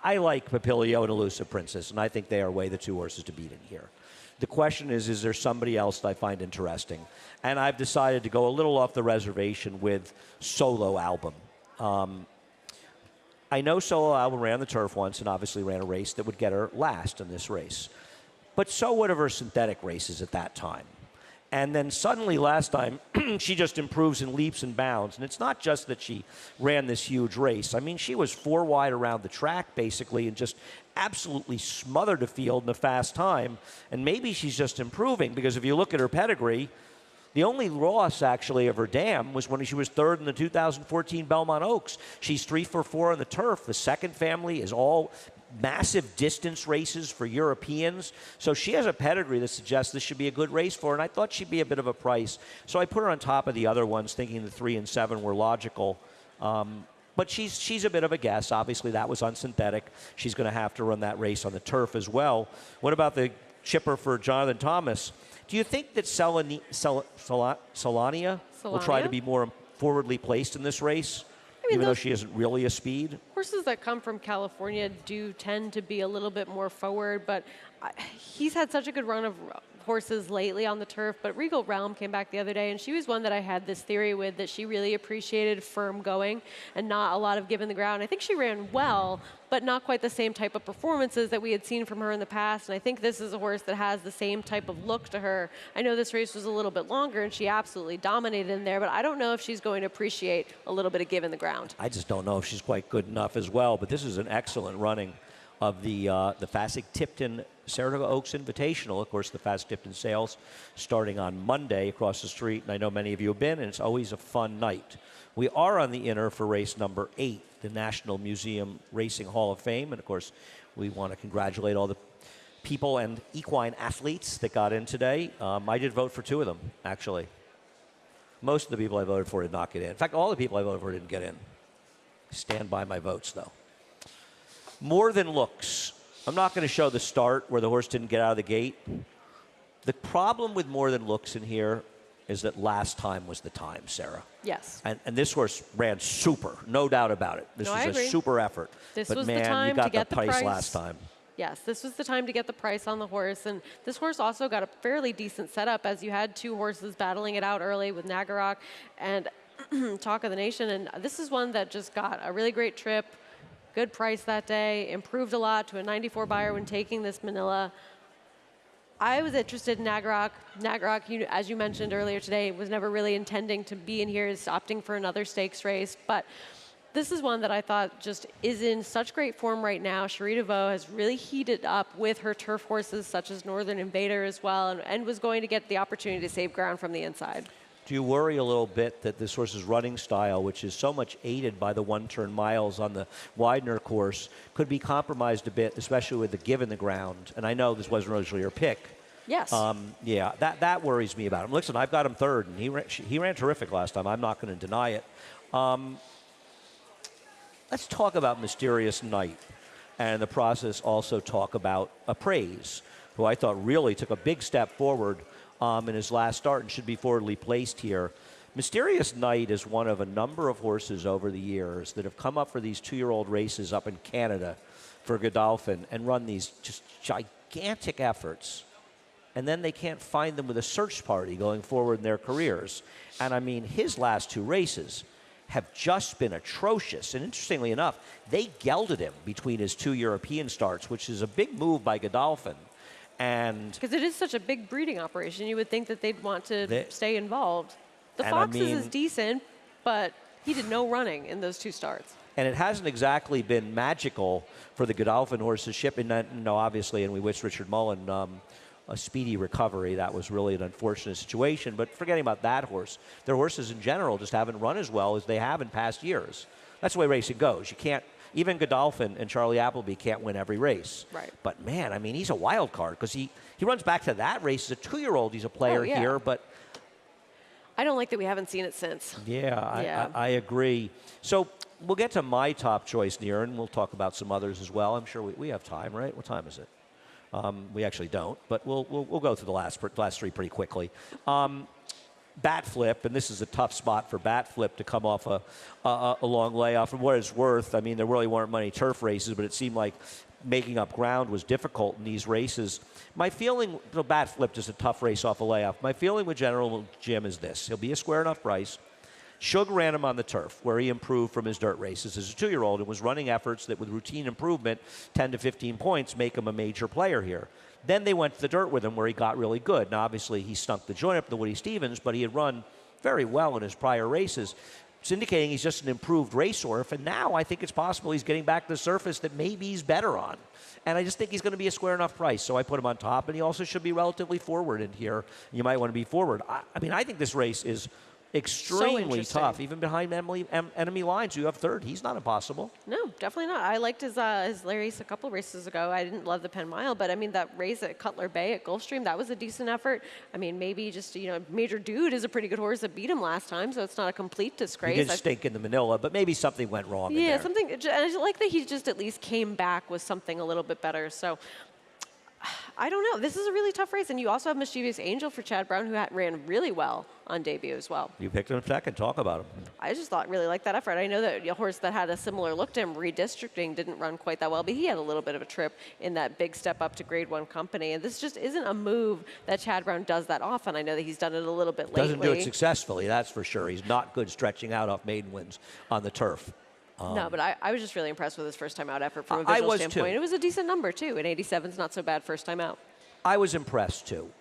I like Papilio and Elusive Princess, and I think they are way the two horses to beat in here. The question is there somebody else that I find interesting? And I've decided to go a little off the reservation with Solo Album. I know Solo Album ran the turf once and obviously ran a race that would get her last in this race. But so would have her synthetic races at that time. And then suddenly last time, she just improves in leaps and bounds. And it's not just that she ran this huge race. I mean, she was 4 wide around the track, basically, and just absolutely smothered the field in a fast time. And maybe she's just improving, because if you look at her pedigree, the only loss, actually, of her dam was when she was third in the 2014 Belmont Oaks. She's 3 for 4 on the turf. The second family is all massive distance races for Europeans. So she has a pedigree that suggests this should be a good race for her, and I thought she'd be a bit of a price. So I put her on top of the other ones, thinking the 3 and 7 were logical. But she's a bit of a guess. Obviously, that was on synthetic. She's going to have to run that race on the turf as well. What about the chipper for Jonathan Thomas? Do you think that Solania will try to be more forwardly placed in this race? Even though she isn't really a speed? Horses that come from California do tend to be a little bit more forward, but he's had such a good run of horses lately on the turf. But Regal Realm came back the other day, and she was one that I had this theory with, that she really appreciated firm going and not a lot of giving the ground. I think she ran well, but not quite the same type of performances that we had seen from her in the past. And I think this is a horse that has the same type of look to her. I know this race was a little bit longer, and she absolutely dominated in there, but I don't know if she's going to appreciate a little bit of giving the ground. I just don't know if she's quite good enough as well. But this is an excellent running of the Fasig-Tipton Saratoga Oaks Invitational. Of course, the Fasig-Tipton sales starting on Monday across the street, and I know many of you have been, and it's always a fun night. We are on the inner for race number 8, the National Museum Racing Hall of Fame, and of course, we want to congratulate all the people and equine athletes that got in today. I did vote for 2 of them, actually. Most of the people I voted for did not get in. In fact, all the people I voted for didn't get in. Stand by my votes, though. More Than Looks. I'm not going to show the start where the horse didn't get out of the gate. The problem with More Than Looks in here is that last time was the time, Sarah. Yes. And this horse ran super, no doubt about it. This was a super effort. This but was man, the time you got to get the the price last time. Yes, this was the time to get the price on the horse. And this horse also got a fairly decent setup, as you had 2 horses battling it out early with Nagarok and Talk of the Nation. And this is one that just got a really great trip, good price that day, improved a lot to a 94 buyer when taking this Manila. I was interested in Nagarok. Nagarok, as you mentioned earlier today, was never really intending to be in here, is opting for another stakes race. But this is one that I thought just is in such great form right now. Cherie DeVaux has really heated up with her turf horses, such as Northern Invader as well, and was going to get the opportunity to save ground from the inside. Do you worry a little bit that this horse's running style, which is so much aided by the one-turn miles on the Widener course, could be compromised a bit, especially with the give in the ground? And I know this wasn't originally your pick. Yes. Yeah, that worries me about him. Listen, I've got him 3rd, and he ran terrific last time. I'm not going to deny it. Let's talk about Mysterious Night, and in the process also talk about Appraise, who I thought really took a big step forward in his last start and should be forwardly placed here. Mysterious Night is one of a number of horses over the years that have come up for these 2-year-old races up in Canada for Godolphin and run these just gigantic efforts. and then they can't find them with a search party going forward in their careers. And I mean, his last 2 races have just been atrocious. And interestingly enough, they gelded him between his 2 European starts, which is a big move by Godolphin. And Because it is such a big breeding operation, you would think that they'd want to stay involved. The And I Foxes is mean- decent, but he did no running in those 2 starts. And it hasn't exactly been magical for the Godolphin horses shipping. Obviously, and we wish Richard Mullen a speedy recovery. That was really an unfortunate situation. But forgetting about that horse, their horses in general just haven't run as well as they have in past years. That's the way racing goes. You can't, even Godolphin and Charlie Appleby can't win every race. Right. But man, I mean, he's a wild card because he runs back to that race as a 2-year-old. He's a player yeah. here, but I don't like that we haven't seen it since. yeah, I agree. So we'll get to my top choice, Near, and we'll talk about some others as well. I'm sure we have time, right? What time is it? We actually don't, but we'll go through the last 3 pretty quickly. Bat Flip, and this is a tough spot for Bat Flip to come off a long layoff. And what it's worth, I mean, there really weren't many turf races, but it seemed like making up ground was difficult in these races. My feeling, the Bat Flip is a tough race off a layoff. My feeling with General Jim is this. He'll be a square enough price. Shug ran him on the turf, where he improved from his dirt races as a 2-year-old and was running efforts that, with routine improvement, 10 to 15 points, make him a major player here. Then they went to the dirt with him, where he got really good. Now, obviously, he stunk the joint up to Woody Stevens, but he had run very well in his prior races. It's indicating he's just an improved racehorse, and now I think it's possible he's getting back to the surface that maybe he's better on. And I just think he's going to be a square enough price, so I put him on top, and he also should be relatively forward in here. You might want to be forward. I mean, I think this race is extremely tough, even behind enemy lines. You have third. He's not impossible. No, definitely not. I liked his race a couple races ago. I didn't love the Penn Mile, but I mean, that race at Cutler Bay at Gulfstream, that was a decent effort. I mean, maybe just, Major Dude is a pretty good horse that beat him last time, so it's not a complete disgrace. He did stink in the Manila, but maybe something went wrong in there. Yeah, something. And I like that he just at least came back with something a little bit better. So I don't know. This is a really tough race. And you also have Mischievous Angel for Chad Brown, who ran really well on debut as well. You picked him second. Talk about him. I just really liked that effort. I know that a horse that had a similar look to him, Redistricting, didn't run quite that well, but he had a little bit of a trip in that big step up to Grade 1 company. And this just isn't a move that Chad Brown does that often. I know that he's done it a little bit lately. Doesn't do it successfully, that's for sure. He's not good stretching out off maiden wins on the turf. No, but I was just really impressed with his first-time-out effort from a visual standpoint. Too. It was a decent number, too. And 87's not so bad first time out. I was impressed, too.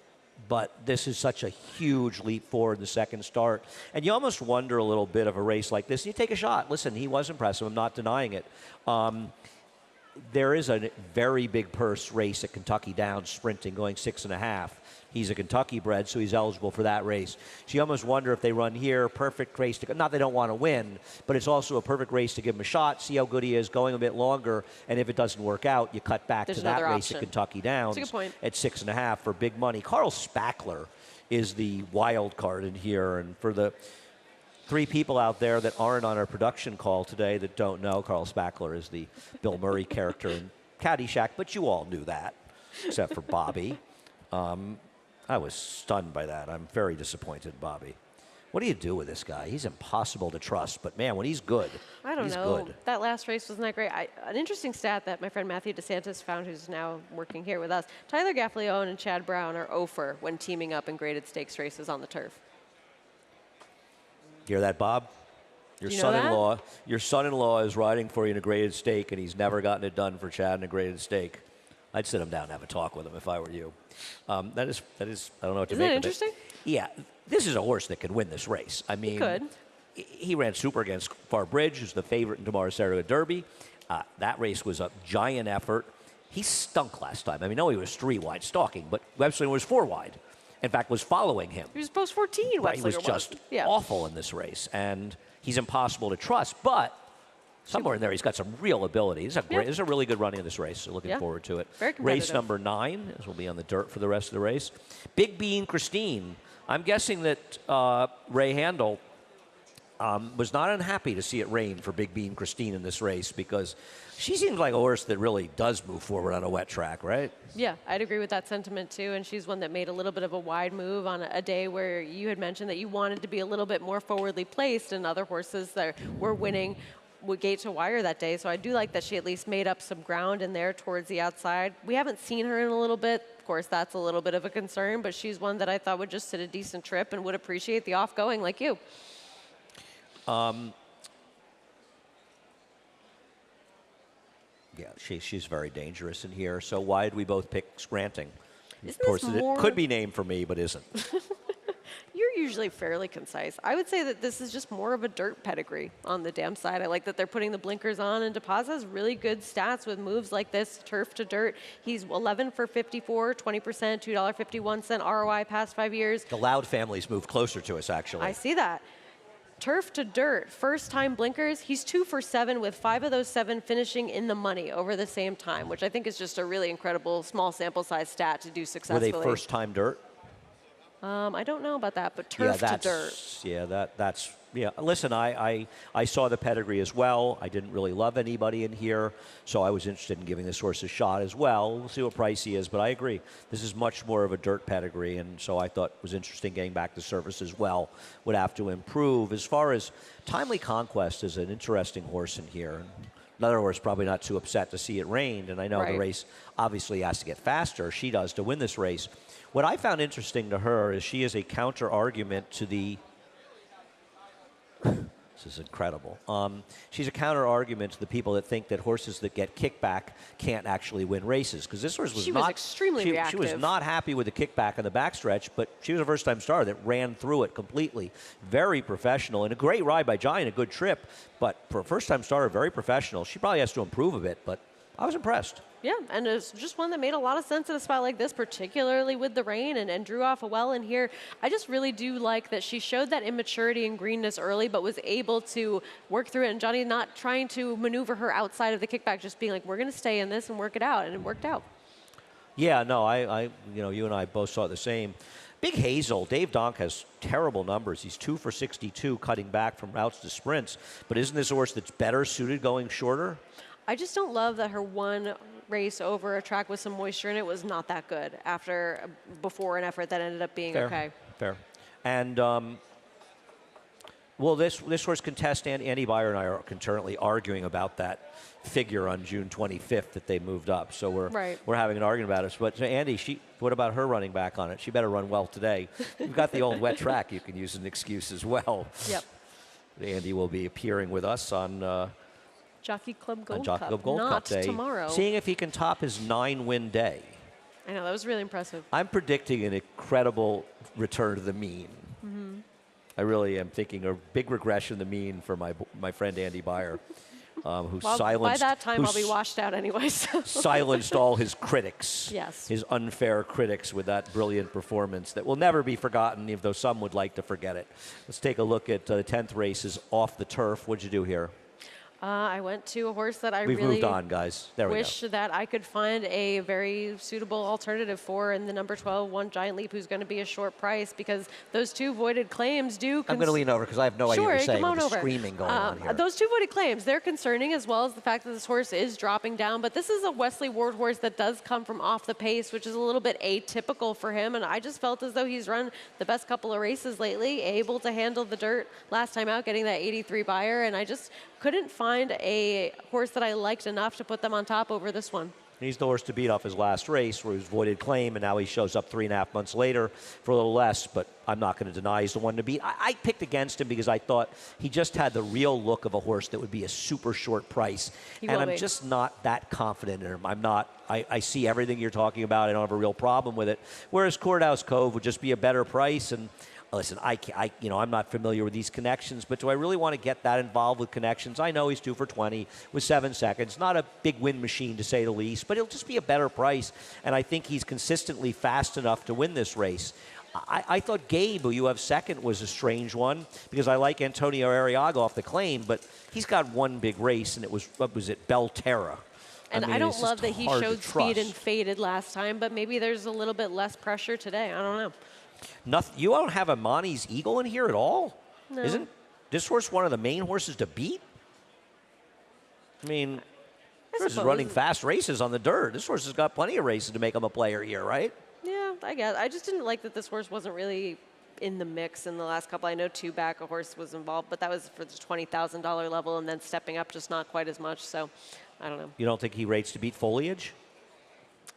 But this is such a huge leap forward in the second start. And you almost wonder a little bit of a race like this. You take a shot. Listen, he was impressive. I'm not denying it. There is a very big purse race at Kentucky Downs sprinting going 6.5. He's a Kentucky bred, so he's eligible for that race. So you almost wonder if they run here, perfect race to, not they don't want to win, but it's also a perfect race to give him a shot, see how good he is going a bit longer, and if it doesn't work out, you cut back to that race at Kentucky Downs at 6.5 for big money. Carl Spackler is the wild card in here, and for the 3 people out there that aren't on our production call today that don't know, Carl Spackler is the Bill Murray character in Caddyshack, but you all knew that, except for Bobby. I was stunned by that. I'm very disappointed, Bobby. What do you do with this guy? He's impossible to trust, but man, when he's good, I don't he's know. good. That last race wasn't that great. An interesting stat that my friend Matthew DeSantis found, who's now working here with us, Tyler Gaffalione and Chad Brown are 0 when teaming up in graded stakes races on the turf. You hear that, Bob? Your son-in-law is riding for you in a graded stake, and he's never gotten it done for Chad in a graded stake. I'd sit him down and have a talk with him if I were you. That is. I don't know what to make of it. Isn't it interesting? Yeah, this is a horse that can win this race. I mean, he could. He ran super against Far Bridge, who's the favorite in tomorrow's Saratoga Derby. That race was a giant effort. He stunk last time. I mean, no, he was 3 wide stalking, but Webster was 4 wide. In fact, was following him. He was post 14. Right, he was just awful in this race, and he's impossible to trust. But somewhere in there, he's got some real ability. This is a really good running in this race, so looking forward to it. Very competitive. Race number 9, as we'll be on the dirt for the rest of the race. Big Bean Christine. I'm guessing that Ray Handel was not unhappy to see it rain for Big Bean Christine in this race because she seems like a horse that really does move forward on a wet track, right? Yeah, I'd agree with that sentiment too. And she's one that made a little bit of a wide move on a day where you had mentioned that you wanted to be a little bit more forwardly placed, and other horses that were winning would gate to wire that day. So I do like that she at least made up some ground in there towards the outside. We haven't seen her in a little bit. course, that's a little bit of a concern, but she's one that I thought would just sit a decent trip and would appreciate the off-going like you. Yeah, she's very dangerous in here. So why did we both pick Scranton? Isn't Of course, this it more- could be named for me, but isn't. You're usually fairly concise. I would say that this is just more of a dirt pedigree on the Dam side. I like that they're putting the blinkers on, and DePaz has really good stats with moves like this, turf to dirt. He's 11 for 54, 20%, $2.51 ROI past 5 years. The Loud family's moved closer to us, actually. I see that. Turf to dirt, first time blinkers, he's 2 for 7 with 5 of those 7 finishing in the money over the same time, which I think is just a really incredible small sample size stat to do Were successfully. they first-time dirt? I don't know about that, but turf to dirt. That's listen, I saw the pedigree as well. I didn't really love anybody in here, so I was interested in giving this horse a shot as well. We'll see what price he is, but I agree. This is much more of a dirt pedigree, and so I thought it was interesting getting back to surface as well. Would have to improve. As far as Timely Conquest is an interesting horse in here. Another horse probably not too upset to see it rained, and I know the Right. race obviously has to get faster. She does to win this race. What I found interesting to her is she is a counter argument to the. This is incredible. She's a counter argument to the people that think that horses that get kickback can't actually win races. Because this horse was She was not extremely she was reactive. not happy with the kickback in the backstretch, but she was a first-time star that ran through it completely. Very professional and a great ride by Giant, a good trip. But for a first-time starter, very professional. She probably has to improve a bit, but I was impressed. Yeah, and it's just one that made a lot of sense in a spot like this, particularly with the rain and drew off a well in here. I just really do like that she showed that immaturity and greenness early, but was able to work through it. And Johnny not trying to maneuver her outside of the kickback, just being like, we're going to stay in this and work it out. And it worked out. Yeah, no, I you and I both saw it the same. Big Hazel, Dave Donk has terrible numbers. He's 2 for 62 cutting back from routes to sprints. But isn't this a horse that's better suited going shorter? I just don't love that her one race over a track with some moisture in it was not that good before an effort that ended up being okay. Fair. And, well, this horse contest, and Andy Beyer and I are currently arguing about that figure on June 25th that they moved up. So we're having an argument about it. But Andy, what about her running back on it? She better run well today. We've got the old wet track you can use as an excuse as well. Yep. Andy will be appearing with us on Jockey Club Gold Jockey Cup. Club Gold Not Cup Day, tomorrow. seeing if he can top his 9-win day. I know, that was really impressive. I'm predicting an incredible return to the mean. I really am thinking a big regression to the mean for my friend Andy Beyer, who Well, silenced. by that time, who I'll be washed out anyway. So. silenced all his critics. Yes. His unfair critics with that brilliant performance that will never be forgotten, even though some would like to forget it. Let's take a look at the 10th races off the turf. What'd you do here? I went to a horse that I We've really moved on, guys. There we go. wish that I could find a very suitable alternative for in the number 12, One Giant Leap, who's going to be a short price, because those two voided claims do. I'm going to lean over because I have no idea what Sure, you're saying come on with the over. screaming going on here. Those two voided claims, they're concerning, as well as the fact that this horse is dropping down. But this is a Wesley Ward horse that does come from off the pace, which is a little bit atypical for him. And I just felt as though he's run the best couple of races lately, able to handle the dirt last time out, getting that 83 Beyer. And I just couldn't find a horse that I liked enough to put them on top over this one. He's the horse to beat off his last race where he was voided claim, and now he shows up 3.5 months later for a little less, but I'm not going to deny he's the one to beat. I picked against him because I thought he just had the real look of a horse that would be a super short price. He and will I'm be. just not that confident in him. I see everything you're talking about. I don't have a real problem with it. Whereas Courthouse Cove would just be a better price. And listen, I'm not familiar with these connections, but do I really want to get that involved with connections? I know he's 2 for 20 with 7 seconds. Not a big win machine, to say the least, but it'll just be a better price. And I think he's consistently fast enough to win this race. I thought Gabe, who you have second, was a strange one because I like Antonio Arriaga off the claim, but he's got one big race, and it was, what was it, Belterra. And I mean, don't it's love just that he hard to showed speed and trust. faded last time, but maybe there's a little bit less pressure today. I don't know. Nothing. You don't have Amani's Eagle in here at all? No. Isn't this horse one of the main horses to beat? I mean, this horse is suppose. running fast races on the dirt. This horse has got plenty of races to make him a player here, right? Yeah, I guess. I just didn't like that this horse wasn't really in the mix in the last couple. I know two back a horse was involved, but that was for the $20,000 level, and then stepping up just not quite as much. So I don't know. You don't think he rates to beat Foliage?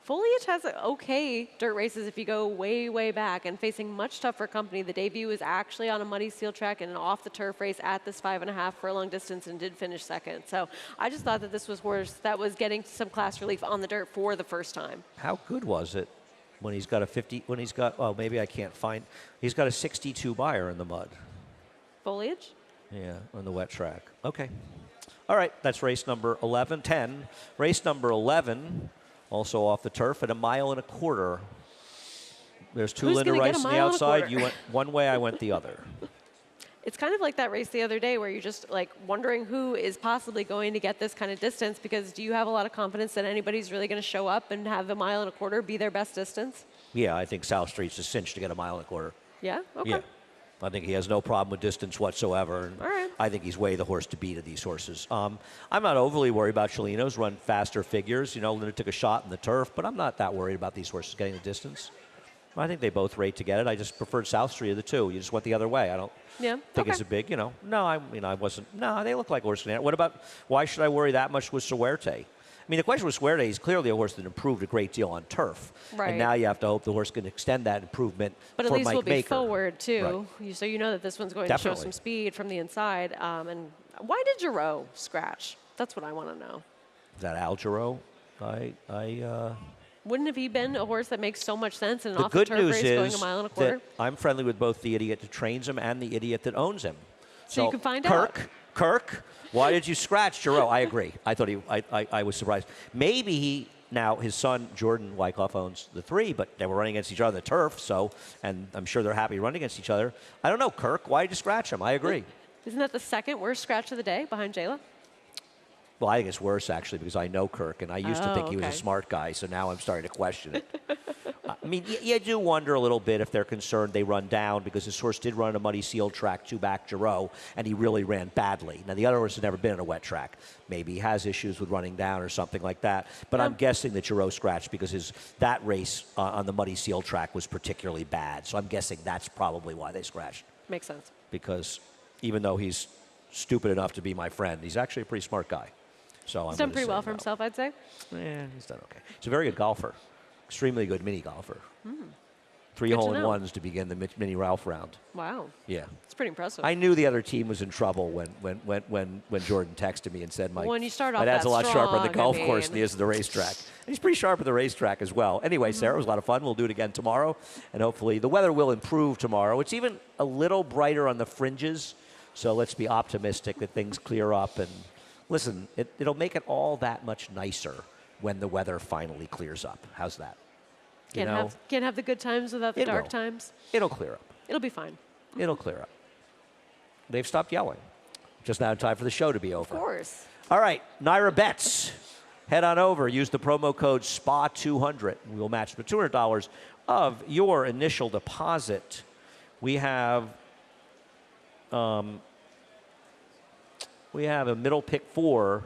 Foliage has okay dirt races if you go way, way back, and facing much tougher company. The debut was actually on a muddy steel track and an off-the-turf race at this 5.5 furlong distance and did finish second. So I just thought that this was horse that was getting some class relief on the dirt for the first time. How good was it when he's got a 50, when he's got, oh, maybe I can't find, he's got a 62 buyer in the mud. Foliage? Yeah, on the wet track. Okay. All right, that's race number 11, 10. Race number 11, also off the turf at 1.25 miles. There's two Who's Linda gonna get Rice a on the mile and a outside. quarter? You went one way, I went the other. It's kind of like that race the other day where you're just like wondering who is possibly going to get this kind of distance, because do you have a lot of confidence that anybody's really going to show up and have 1.25 miles be their best distance? Yeah, I think South Street's a cinch to get 1.25 miles. Yeah? Okay. Yeah. I think he has no problem with distance whatsoever. And All right. I think he's way the horse to beat of these horses. I'm not overly worried about Chelino's run faster figures. You know, Linda took a shot in the turf, but I'm not that worried about these horses getting the distance. I think they both rate to get it. I just preferred South Street of the two. You just went the other way. I don't think it's a big, no, I wasn't. No, they look like horses. What about, why should I worry that much with Suerte? I mean, the question with Suerte, he's clearly a horse that improved a great deal on turf. Right. And now you have to hope the horse can extend that improvement But at for least Mike we'll be Baker. forward, too. Right. So you know that this one's going to show Definitely. some speed from the inside. And why did Giroux scratch? That's what I want to know. Is that Al Giroux? Wouldn't have he been a horse that makes so much sense in an The good off-the-turf news race going is 1.25 miles? that I'm friendly with both the idiot that trains him and the idiot that owns him. So you can find out. Kirk, why did you scratch Giroux? I agree. I thought I was surprised. Maybe now his son Jordan Wyckoff owns the 3, but they were running against each other on the turf. So, and I'm sure they're happy running against each other. I don't know, Kirk. Why did you scratch him? I agree. Isn't that the second worst scratch of the day behind Jayla? Well, I think it's worse, actually, because I know Kirk, and I used to think he was okay. a smart guy, so now I'm starting to question it. I mean, you do wonder a little bit if they're concerned they run down, because his horse did run a muddy sealed track, 2-back Giroux, and he really ran badly. Now, the other horse has never been in a wet track. Maybe he has issues with running down or something like that, but I'm guessing that Giroux scratched because that race on the muddy sealed track was particularly bad, so I'm guessing that's probably why they scratched. Makes sense. Because even though he's stupid enough to be my friend, he's actually a pretty smart guy. So He's done pretty well for himself, I'd say. Yeah, he's done okay. He's a very good golfer. Extremely good mini golfer. 3 Good to hole-in-ones to begin the mini Ralph round. Wow. Yeah. It's pretty impressive. I knew the other team was in trouble when Jordan texted me and said, "My When you start off dad's that a lot sharper on the strong, golf I course than he mean. is at the racetrack." And he's pretty sharp at the racetrack as well. Anyway, Sarah, it was a lot of fun. We'll do it again tomorrow, and hopefully the weather will improve tomorrow. It's even a little brighter on the fringes, so let's be optimistic that things clear up. And listen, it'll make it all that much nicer when the weather finally clears up. How's that? You know? Can't have the good times without the It dark will. times. It'll clear up. It'll be fine. It'll clear up. They've stopped yelling. Just now in time for the show to be over. Of course. All right, Naira Bets. Head on over. Use the promo code SPA200. We will match the $200 of your initial deposit. We have a middle pick 4.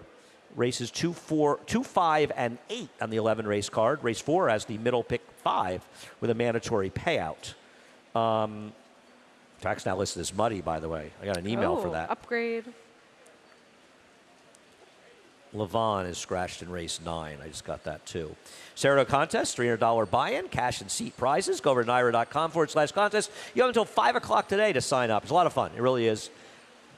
Races 2, 5, and 8 on the 11 race card. Race 4 has the middle pick 5 with a mandatory payout. Track's now listed as muddy, by the way. I got an email for that. Upgrade. Levon is scratched in race 9. I just got that too. Saratoga contest, $300 buy-in, cash and seat prizes. Go over to NYRA.com/contest. You have until 5 o'clock today to sign up. It's a lot of fun. It really is.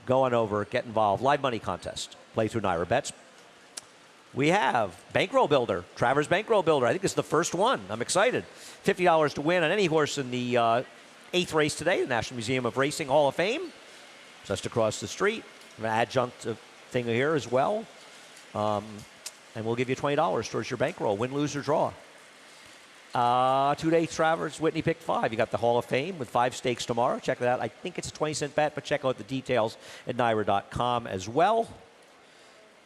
Go on over, get involved. Live money contest. Play through Naira Bets. We have Bankroll Builder, Travers Bankroll Builder. I think it's the first one. I'm excited. $50 to win on any horse in the 8th race today, the National Museum of Racing Hall of Fame. Just across the street. An adjunct thing here as well. And we'll give you $20 towards your bankroll. Win, lose, or draw. 2-day Travers Whitney pick 5. You got the Hall of Fame with 5 stakes tomorrow. Check that out. I think it's a 20-cent bet, but check out the details at NYRA.com as well.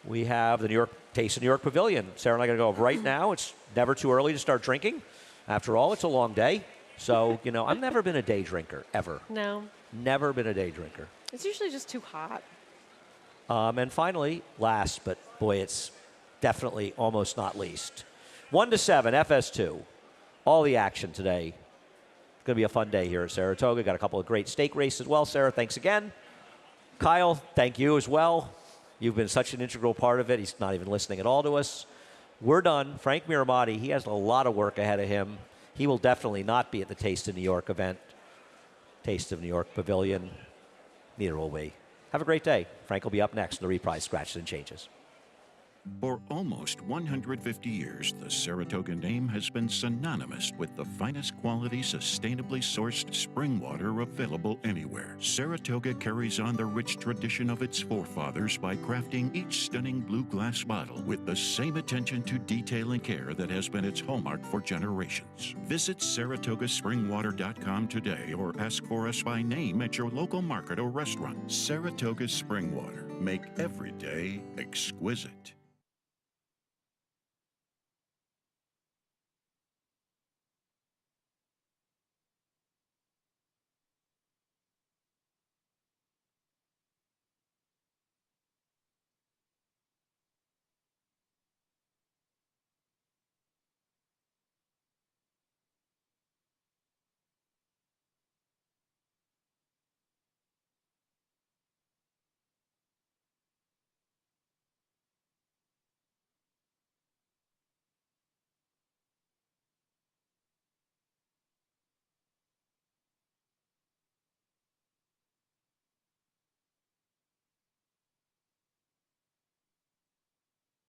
We have the Taste of New York Pavilion. Sarah and I are going to go right now. It's never too early to start drinking. After all, it's a long day. So, I've never been a day drinker, ever. No. Never been a day drinker. It's usually just too hot. And finally, last, but boy, it's definitely almost not least. 1 to 7, FS2. All the action today. It's going to be a fun day here at Saratoga. Got a couple of great stake races as well. Sarah, thanks again. Kyle, thank you as well. You've been such an integral part of it. He's not even listening at all to us. we're done. Frank Miramotti, he has a lot of work ahead of him. He will definitely not be at the Taste of New York event, Taste of New York Pavilion. Neither will we. Have a great day. Frank will be up next in the reprise Scratches and Changes. For almost 150 years, the Saratoga name has been synonymous with the finest quality, sustainably sourced spring water available anywhere. Saratoga carries on the rich tradition of its forefathers by crafting each stunning blue glass bottle with the same attention to detail and care that has been its hallmark for generations. Visit SaratogaSpringwater.com today or ask for us by name at your local market or restaurant. Saratoga Spring Water. Make every day exquisite.